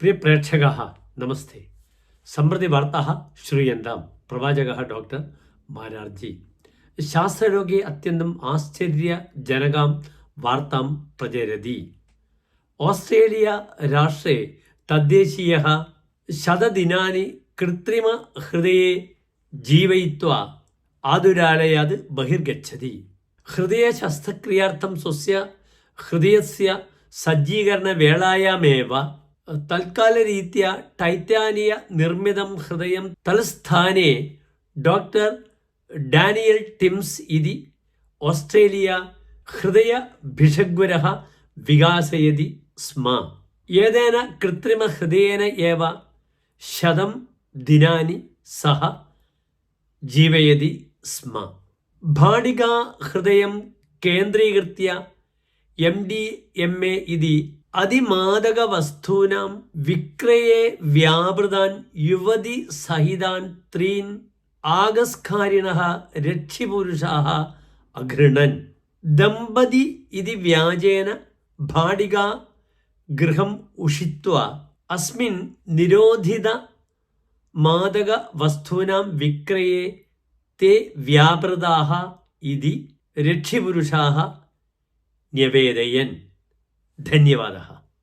प्रिय प्रेक्षकाः नमस्ते. सम्प्रति वार्ताः श्रूयन्तां. प्रवाचकः डॉक्टर मारार्जी शास्त्रलोके अत्यन्तम् आश्चर्यजनकां वार्तां प्रचरति. ऑस्ट्रेलिया राष्ट्रे तद्देशीयः 100 दिनानि कृत्रिमहृदये जीवयित्वा आतुरालयात् बहिर्गच्छति. हृदयशस्त्रक्रियार्थं स्वस्य हृदयस्य सज्जीकरणवेलायामेव तत्कालरीत्या टैटानिय निर्मितं हृदयं तत्स्थाने डॉक्टर डैनियल टिम्स् इति ऑस्ट्रेलिया हृदयभिषग्वरः विकासयति स्म. एतेन कृत्रिमहृदयेन एव 100 दिनानि सः जीवयति स्म. भाटिका हृदयं केन्द्रीकृत्य MDMA इति അതിമാദകവസ്തൂനാം വിക്രയെ വ്യാപൃതാൻ യുവതി സഹിതാൻ 3 ആഗസ്കാരിണഃ രക്ഷിപുരുഷാः അഗൃണൻ. ദമ്പതി ഇതി വ്യാജേന ഭാടികാ ഗൃഹം ഉഷിത്വാ അസ്മിൻ നിരോധിത മാദകവസ്തൂനാം വിക്രയെ തേ വ്യാപൃതാः ഇതി രക്ഷിപുരുഷാः ന്യവേദയൻ. धन्यवादः.